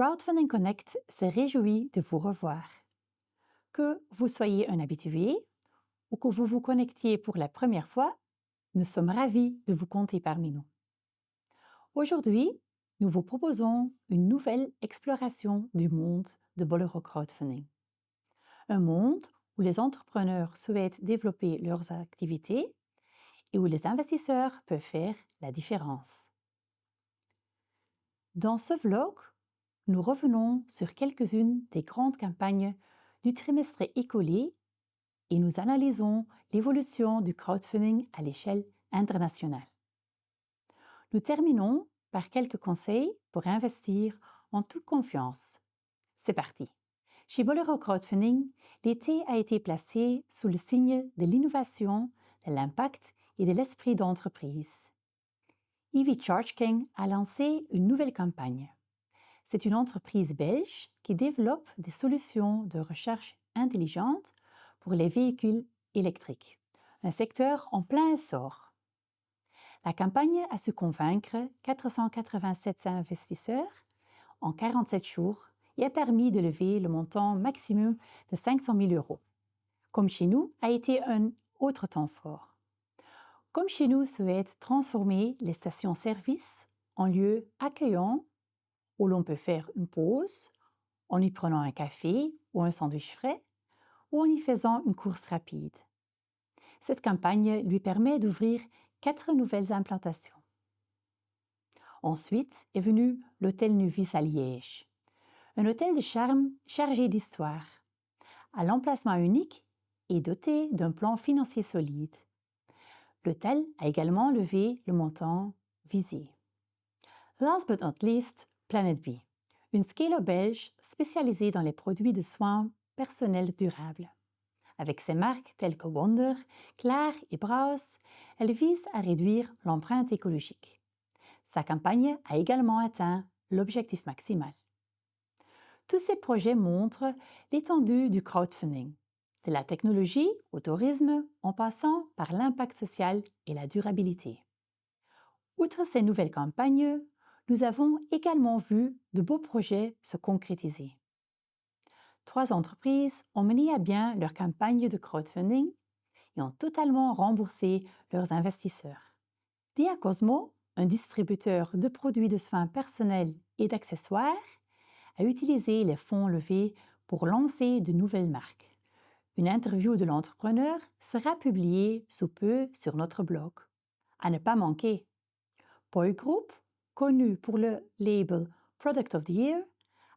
Crowdfunding Connect se réjouit de vous revoir. Que vous soyez un habitué ou que vous vous connectiez pour la première fois, nous sommes ravis de vous compter parmi nous. Aujourd'hui, nous vous proposons une nouvelle exploration du monde de Bolero Crowdfunding. Un monde où les entrepreneurs souhaitent développer leurs activités et où les investisseurs peuvent faire la différence. Dans ce vlog, nous revenons sur quelques-unes des grandes campagnes du trimestre écoulé et nous analysons l'évolution du crowdfunding à l'échelle internationale. Nous terminons par quelques conseils pour investir en toute confiance. C'est parti! Chez Bolero Crowdfunding, l'été a été placé sous le signe de l'innovation, de l'impact et de l'esprit d'entreprise. EV Charge King a lancé une nouvelle campagne. C'est une entreprise belge qui développe des solutions de recharge intelligente pour les véhicules électriques, un secteur en plein essor. La campagne a su convaincre 487 investisseurs en 47 jours et a permis de lever le montant maximum de 500 000 €. Comme chez nous, a été un autre temps fort. Comme chez nous souhaite transformer les stations-service en lieux accueillants où l'on peut faire une pause en y prenant un café ou un sandwich frais ou en y faisant une course rapide. Cette campagne lui permet d'ouvrir 4 nouvelles implantations. Ensuite est venu l'hôtel Nuvis à Liège, un hôtel de charme chargé d'histoire, à l'emplacement unique et doté d'un plan financier solide. L'hôtel a également levé le montant visé. Last but not least, Planet B, une scale-up belge spécialisée dans les produits de soins personnels durables. Avec ses marques telles que Wonder, Claire et Braus, elle vise à réduire l'empreinte écologique. Sa campagne a également atteint l'objectif maximal. Tous ces projets montrent l'étendue du crowdfunding, de la technologie au tourisme en passant par l'impact social et la durabilité. Outre ces nouvelles campagnes, nous avons également vu de beaux projets se concrétiser. 3 entreprises ont mené à bien leur campagne de crowdfunding et ont totalement remboursé leurs investisseurs. Diacosmo, un distributeur de produits de soins personnels et d'accessoires, a utilisé les fonds levés pour lancer de nouvelles marques. Une interview de l'entrepreneur sera publiée sous peu sur notre blog. À ne pas manquer. Boy Group, connu pour le label Product of the Year,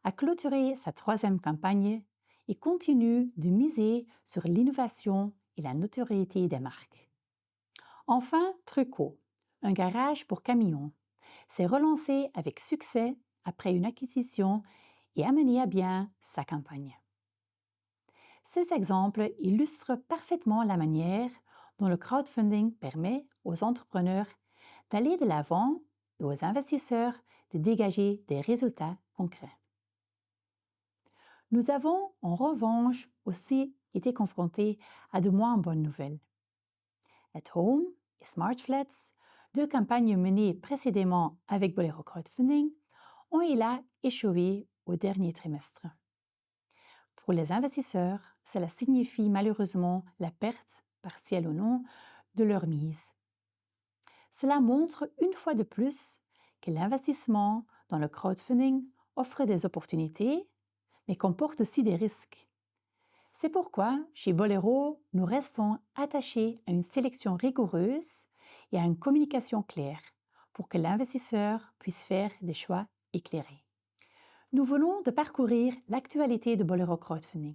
a clôturé sa 3e campagne et continue de miser sur l'innovation et la notoriété des marques. Enfin, Truco, un garage pour camions, s'est relancé avec succès après une acquisition et a mené à bien sa campagne. Ces exemples illustrent parfaitement la manière dont le crowdfunding permet aux entrepreneurs d'aller de l'avant et aux investisseurs de dégager des résultats concrets. Nous avons, en revanche, aussi été confrontés à de moins bonnes nouvelles. At Home et Smart Flats, 2 campagnes menées précédemment avec Bolero Crowdfunding, ont hélas échoué au dernier trimestre. Pour les investisseurs, cela signifie malheureusement la perte, partielle ou non, de leur mise. Cela montre une fois de plus que l'investissement dans le crowdfunding offre des opportunités, mais comporte aussi des risques. C'est pourquoi, chez Bolero, nous restons attachés à une sélection rigoureuse et à une communication claire pour que l'investisseur puisse faire des choix éclairés. Nous venons de parcourir l'actualité de Bolero Crowdfunding.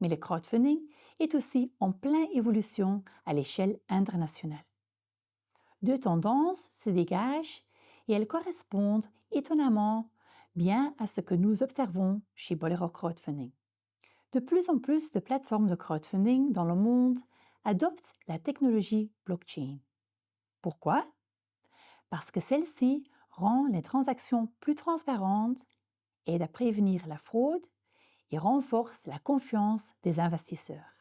Mais le crowdfunding est aussi en pleine évolution à l'échelle internationale. 2 tendances se dégagent et elles correspondent étonnamment bien à ce que nous observons chez Bolero Crowdfunding. De plus en plus de plateformes de crowdfunding dans le monde adoptent la technologie blockchain. Pourquoi? Parce que celle-ci rend les transactions plus transparentes, aide à prévenir la fraude et renforce la confiance des investisseurs.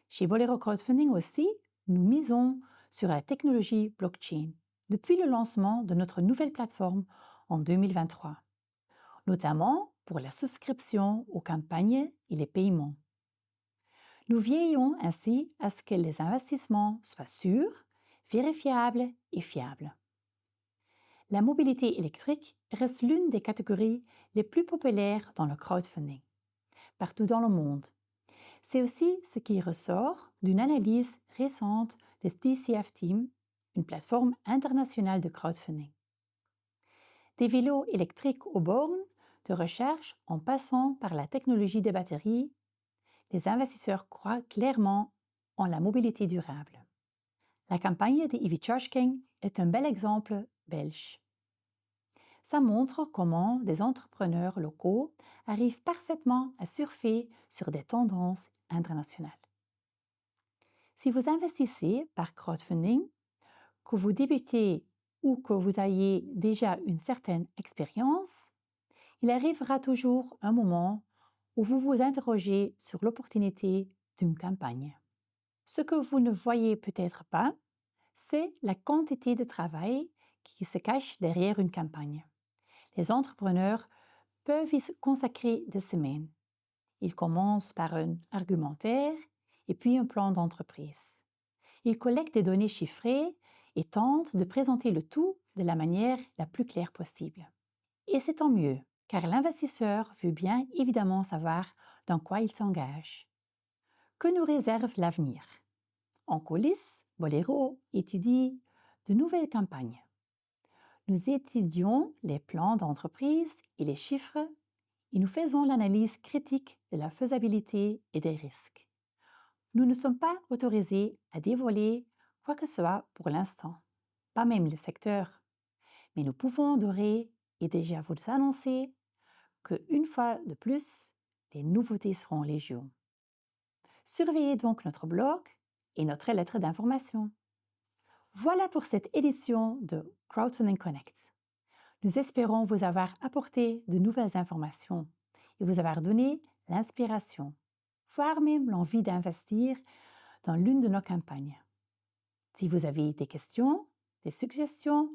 Chez Bolero Crowdfunding aussi, nous misons sur la technologie blockchain depuis le lancement de notre nouvelle plateforme en 2023. notamment pour la souscription aux campagnes et les paiements. Nous veillons ainsi à ce que les investissements soient sûrs, vérifiables et fiables. La mobilité électrique reste l'une des catégories les plus populaires dans le crowdfunding, partout dans le monde. C'est aussi ce qui ressort d'une analyse récente de DCF Team, une plateforme internationale de crowdfunding. Des vélos électriques aux bornes de recharge en passant par la technologie des batteries, les investisseurs croient clairement en la mobilité durable. La campagne de EV Charge King est un bel exemple belge. Ça montre comment des entrepreneurs locaux arrivent parfaitement à surfer sur des tendances internationales. Si vous investissez par crowdfunding, que vous débutez ou que vous ayez déjà une certaine expérience, il arrivera toujours un moment où vous vous interrogez sur l'opportunité d'une campagne. Ce que vous ne voyez peut-être pas, c'est la quantité de travail qui se cache derrière une campagne. Les entrepreneurs peuvent y consacrer des semaines. Ils commencent par un argumentaire et puis un plan d'entreprise. Ils collectent des données chiffrées et tentent de présenter le tout de la manière la plus claire possible. Et c'est tant mieux, car l'investisseur veut bien évidemment savoir dans quoi il s'engage. Que nous réserve l'avenir? En coulisses, Bolero étudie de nouvelles campagnes. Nous étudions les plans d'entreprise et les chiffres et nous faisons l'analyse critique de la faisabilité et des risques. Nous ne sommes pas autorisés à dévoiler quoi que ce soit pour l'instant, pas même le secteur, mais nous pouvons dorer et déjà vous annoncer qu'une fois de plus, les nouveautés seront légion. Surveillez donc notre blog et notre lettre d'information. Voilà pour cette édition de Crowdfunding Connect. Nous espérons vous avoir apporté de nouvelles informations et vous avoir donné l'inspiration, voire même l'envie d'investir dans l'une de nos campagnes. Si vous avez des questions, des suggestions,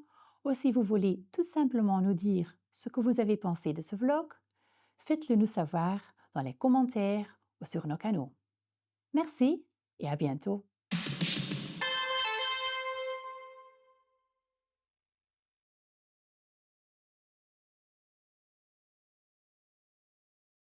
ou si vous voulez tout simplement nous dire ce que vous avez pensé de ce vlog, faites-le nous savoir dans les commentaires ou sur nos canaux. Merci et à bientôt.